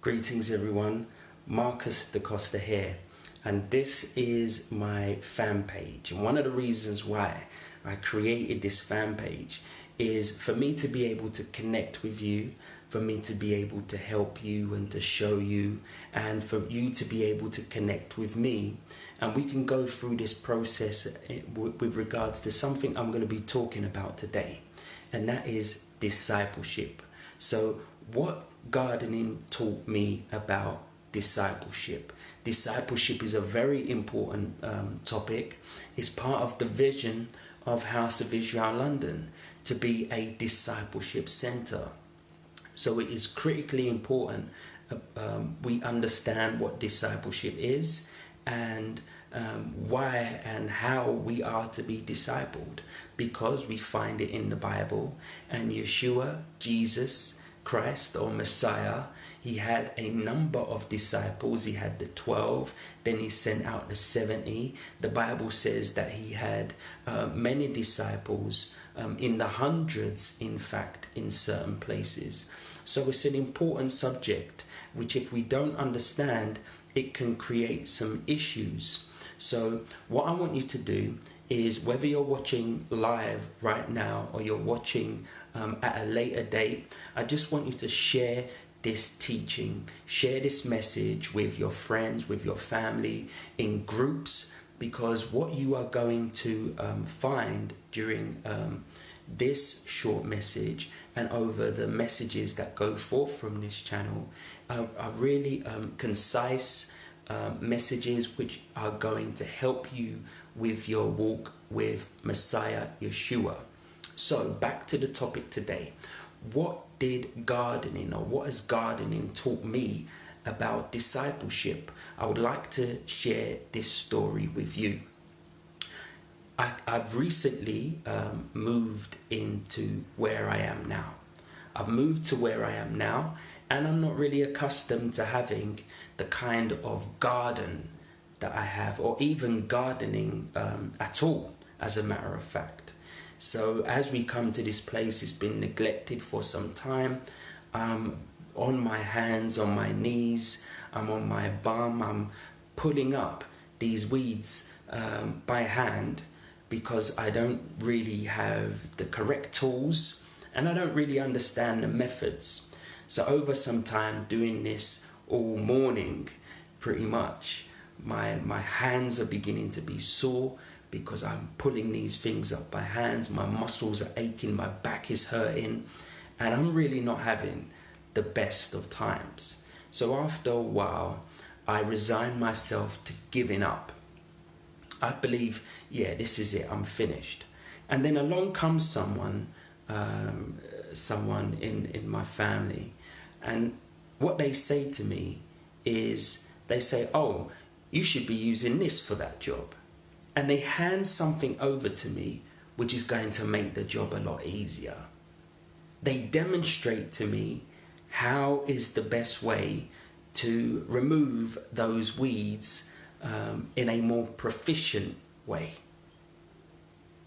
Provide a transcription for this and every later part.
Greetings everyone, Marcus the Costa here, and this is my fan page. And one of the reasons why I created this fan page is for me to be able to connect with you, for me to be able to help you and to show you, and for you to be able to connect with me. And we can go through this process with regards to something I'm going to be talking about today, and that is discipleship. So what gardening taught me about discipleship. Discipleship is a very important topic. It's part of the vision of House of Israel London to be a discipleship center. So it is critically important we understand what discipleship is and why and how we are to be discipled, because we find it in the Bible. And Yeshua, Jesus Christ or Messiah, he had a number of disciples. He had the 12, then he sent out the 70. The Bible says that he had many disciples, in the hundreds, in fact, in certain places. So it's an important subject, which if we don't understand, it can create some issues. So what I want you to do is, whether you're watching live right now or you're watching at a later date, I just want you to share this teaching, share this message with your friends, with your family, in groups, because what you are going to find during this short message and over the messages that go forth from this channel are really concise messages which are going to help you with your walk with Messiah Yeshua. So back to the topic today. What did gardening, or what has gardening taught me about discipleship? I would like to share this story with you. I've recently moved into where I am now. I've moved to where I am now, and I'm not really accustomed to having the kind of garden that I have, or even gardening at all, as a matter of fact. So as we come to this place, it's been neglected for some time. I'm on my hands, on my knees, I'm on my bum, I'm pulling up these weeds by hand, because I don't really have the correct tools and I don't really understand the methods. So over some time doing this all morning, pretty much, my hands are beginning to be sore, because I'm pulling these things up by hands. My muscles are aching, my back is hurting, and I'm really not having the best of times. So after a while, I resigned myself to giving up. I believe, yeah, this is it, I'm finished. And then along comes someone in my family, and what they say to me is, they say, "Oh, you should be using this for that job." And they hand something over to me which is going to make the job a lot easier. They demonstrate to me how is the best way to remove those weeds in a more proficient way.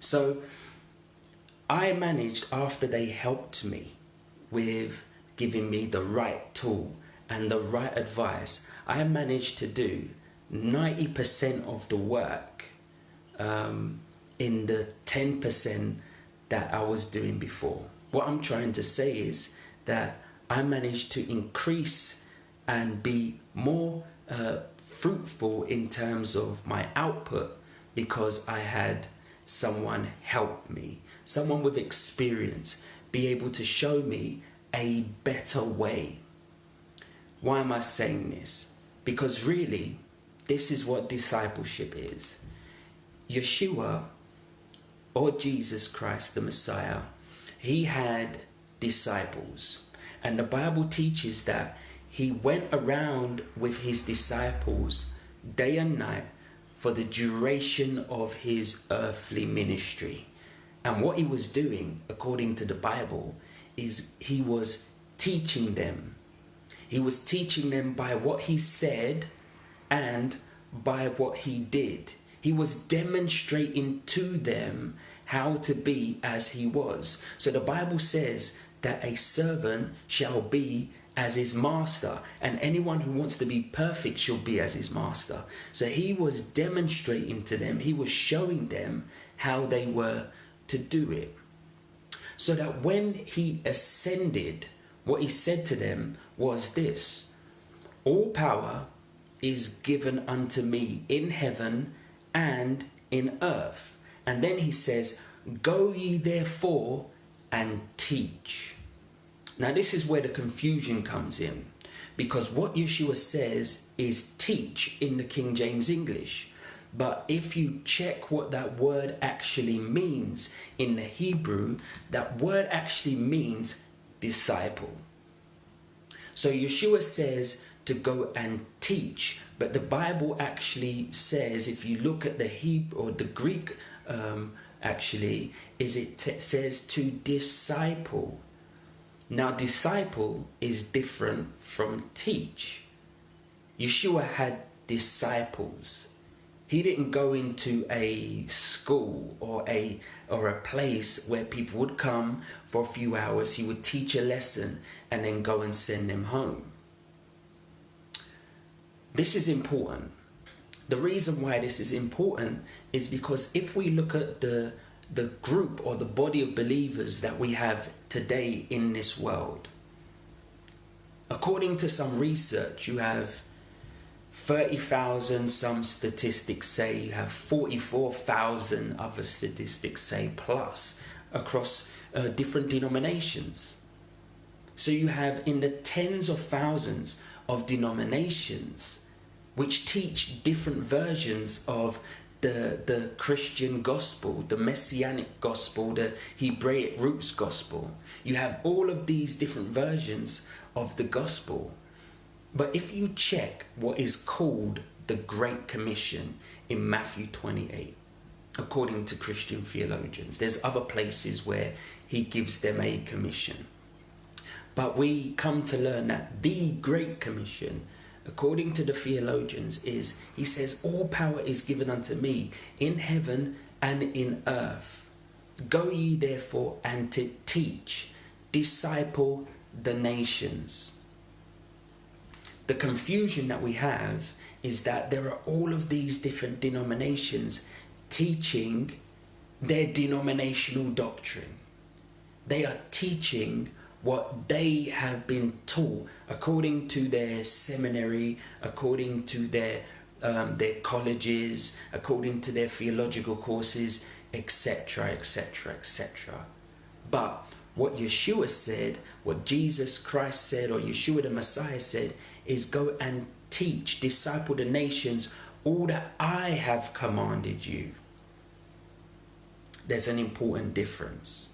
So I managed, after they helped me with giving me the right tool and the right advice, I managed to do 90% of the work in the 10% that I was doing before. What I'm trying to say is that I managed to increase and be more fruitful in terms of my output, because I had someone help me, someone with experience, be able to show me a better way. Why am I saying this? Because really, this is what discipleship is. Yeshua, or Jesus Christ the Messiah, he had disciples, and the Bible teaches that he went around with his disciples day and night for the duration of his earthly ministry. And what he was doing, according to the Bible, is he was teaching them. He was teaching them by what he said and by what he did. He was demonstrating to them how to be as he was. So the Bible says that a servant shall be as his master, and anyone who wants to be perfect shall be as his master. So he was demonstrating to them, he was showing them how they were to do it. So that when he ascended, what he said to them was this: all power is given unto me in heaven and in earth. And then he says, go ye therefore and teach. Now this is where the confusion comes in, because what Yeshua says is teach in the King James English. But if you check what that word actually means in the Hebrew, that word actually means disciple. So Yeshua says to go and teach, but the Bible actually says, if you look at the Hebrew or the Greek, says to disciple. Now, disciple is different from teach. Yeshua had disciples. He didn't go into a school or a place where people would come for a few hours. He would teach a lesson and then go and send them home. This is important. The reason why this is important is because if we look at the group or the body of believers that we have today in this world, according to some research, you have 30,000, some statistics say you have 44,000, other statistics say plus, across different denominations. So you have in the tens of thousands of denominations which teach different versions of the Christian gospel, the Messianic gospel, the Hebraic roots gospel. You have all of these different versions of the gospel. But if you check what is called the Great Commission in Matthew 28, according to Christian theologians, there's other places where he gives them a commission. But we come to learn that the Great Commission, according to the theologians, is, he says, all power is given unto me in heaven and in earth. Go ye therefore and to teach, disciple the nations. The confusion that we have is that there are all of these different denominations teaching their denominational doctrine. They are teaching what they have been taught according to their seminary, according to their colleges, according to their theological courses, etc., etc., etc. But what Yeshua said, what Jesus Christ said, or Yeshua the Messiah said, is go and teach, disciple the nations, all that I have commanded you. There's an important difference.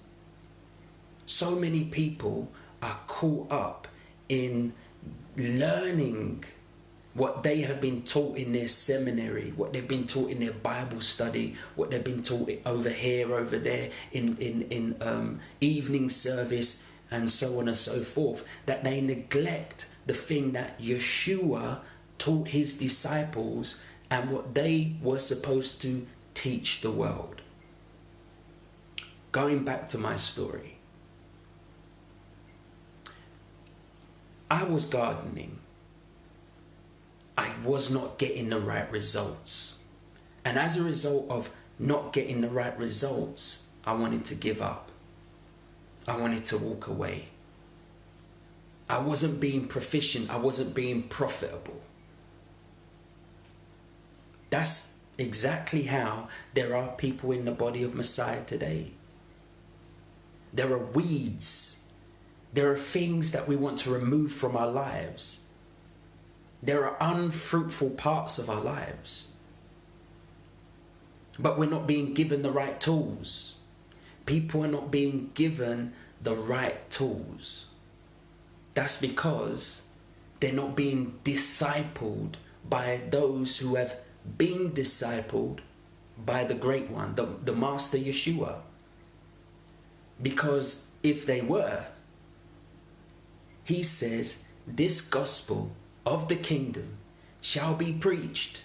So many people are caught up in learning what they have been taught in their seminary, what they've been taught in their Bible study, what they've been taught over here, over there, in evening service, and so on and so forth, that they neglect the thing that Yeshua taught his disciples and what they were supposed to teach the world. Going back to my story, I was gardening. I was not getting the right results. And as a result of not getting the right results, I wanted to give up. I wanted to walk away. I wasn't being proficient. I wasn't being profitable. That's exactly how there are people in the body of Messiah today. There are weeds. There are things that we want to remove from our lives. There are unfruitful parts of our lives. But we're not being given the right tools. People are not being given the right tools. That's because they're not being discipled by those who have been discipled by the Great One, the Master Yeshua. Because if they were, he says, this gospel of the kingdom shall be preached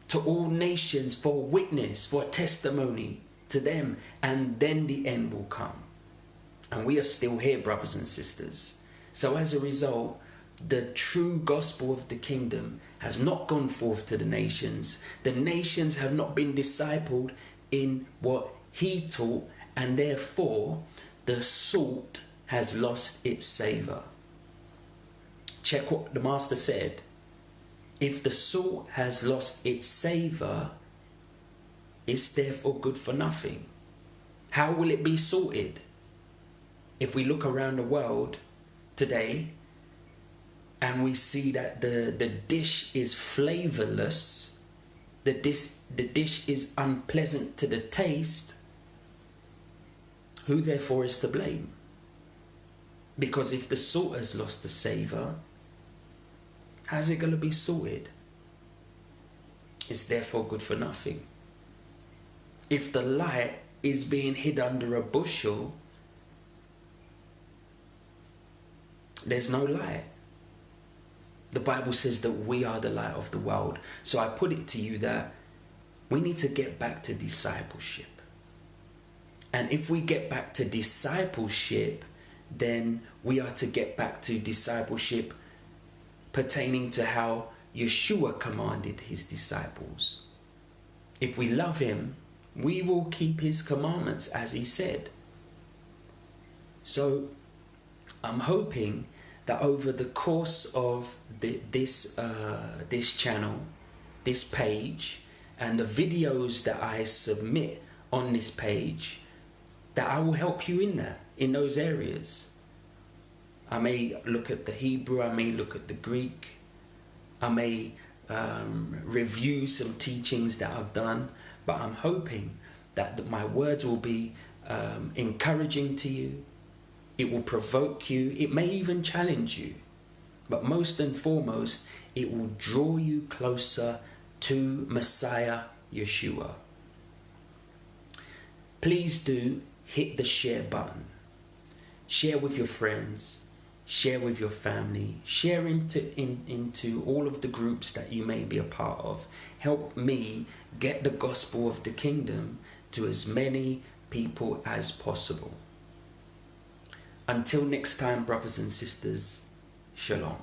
to all nations for witness, for testimony to them, and then the end will come. And we are still here, brothers and sisters. So as a result, the true gospel of the kingdom has not gone forth to the nations. The nations have not been discipled in what he taught, and therefore the salt has lost its savour. Check what the master said. If the salt has lost its savour, it's therefore good for nothing. How will it be salted? If we look around the world today and we see that the dish is flavourless, the dish is unpleasant to the taste, who therefore is to blame? Because if the salt has lost the savour, how's it going to be salted? It's therefore good for nothing. If the light is being hid under a bushel, there's no light. The Bible says that we are the light of the world. So I put it to you that we need to get back to discipleship. And if we get back to discipleship, then we are to get back to discipleship pertaining to how Yeshua commanded his disciples. If we love him, we will keep his commandments as he said. So I'm hoping that over the course of this channel, this page, and the videos that I submit on this page, that I will help you in those areas. I may look at the Hebrew, I may look at the Greek, I may review some teachings that I've done, but I'm hoping that my words will be encouraging to you. It will provoke you. It may even challenge you. But most and foremost, it will draw you closer to Messiah Yeshua. Please do hit the share button. Share with your friends. Share with your family. Share into all of the groups that you may be a part of. Help me get the gospel of the kingdom to as many people as possible. Until next time, brothers and sisters, shalom.